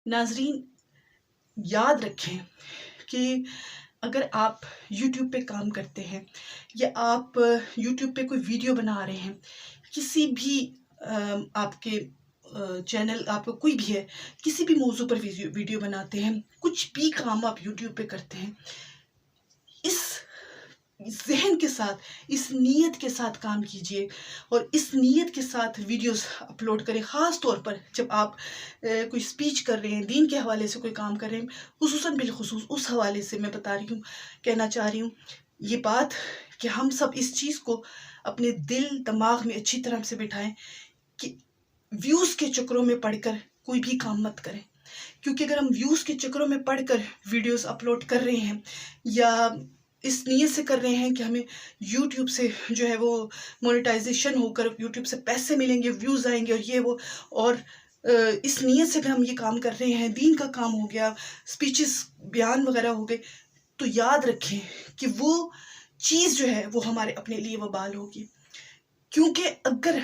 ناظرین یاد رکھیں کہ اگر آپ یوٹیوب پہ کام کرتے ہیں یا آپ یوٹیوب پہ کوئی ویڈیو بنا رہے ہیں، کسی بھی آپ کے چینل آپ کا کوئی بھی ہے، کسی بھی موضوع پر ویڈیو بناتے ہیں، کچھ بھی کام آپ یوٹیوب پہ کرتے ہیں، اس ذہن کے ساتھ، اس نیت کے ساتھ کام کیجئے اور اس نیت کے ساتھ ویڈیوز اپلوڈ کریں. خاص طور پر جب آپ کوئی سپیچ کر رہے ہیں، دین کے حوالے سے کوئی کام کر رہے ہیں، خصوصاً بالخصوص اس حوالے سے میں بتا رہی ہوں، کہنا چاہ رہی ہوں یہ بات کہ ہم سب اس چیز کو اپنے دل دماغ میں اچھی طرح سے بٹھائیں کہ ویوز کے چکروں میں پڑھ کر کوئی بھی کام مت کریں. کیونکہ اگر ہم ویوز کے چکروں میں پڑھ کر ویڈیوز اپلوڈ کر رہے ہیں یا اس نیت سے کر رہے ہیں کہ ہمیں یوٹیوب سے جو ہے وہ مونیٹائزیشن ہو کر یوٹیوب سے پیسے ملیں گے، ویوز آئیں گے اور یہ وہ، اور اس نیت سے اگر ہم یہ کام کر رہے ہیں، دین کا کام ہو گیا، سپیچز بیان وغیرہ ہو گئے، تو یاد رکھیں کہ وہ چیز جو ہے وہ ہمارے اپنے لیے وبال ہوگی. کیونکہ اگر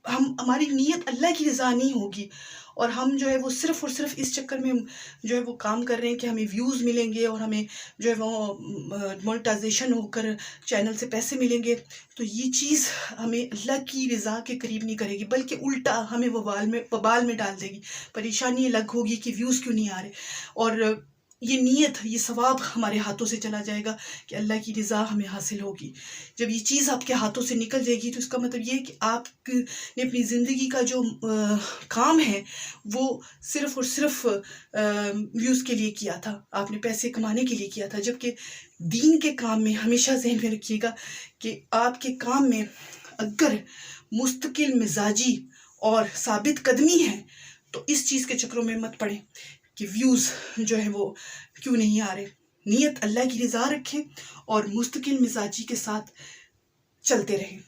ہماری نیت اللہ کی رضا نہیں ہوگی اور ہم جو ہے وہ صرف اور صرف اس چکر میں جو ہے وہ کام کر رہے ہیں کہ ہمیں ویوز ملیں گے اور ہمیں جو ہے وہ مونیٹائزیشن ہو کر چینل سے پیسے ملیں گے، تو یہ چیز ہمیں اللہ کی رضا کے قریب نہیں کرے گی، بلکہ الٹا ہمیں وبال میں ڈال دے گی. پریشانی الگ ہوگی کہ ویوز کیوں نہیں آ رہے، اور یہ نیت، یہ ثواب ہمارے ہاتھوں سے چلا جائے گا کہ اللہ کی رضا ہمیں حاصل ہوگی. جب یہ چیز آپ کے ہاتھوں سے نکل جائے گی تو اس کا مطلب یہ ہے کہ آپ نے اپنی زندگی کا جو کام ہے وہ صرف اور صرف ویوز کے لیے کیا تھا، آپ نے پیسے کمانے کے لیے کیا تھا. جبکہ دین کے کام میں ہمیشہ ذہن میں رکھیے گا کہ آپ کے کام میں اگر مستقل مزاجی اور ثابت قدمی ہے تو اس چیز کے چکروں میں مت پڑیں کہ ویوز جو ہے وہ کیوں نہیں آ رہے. نیت اللہ کی رضا رکھیں اور مستقل مزاجی کے ساتھ چلتے رہیں.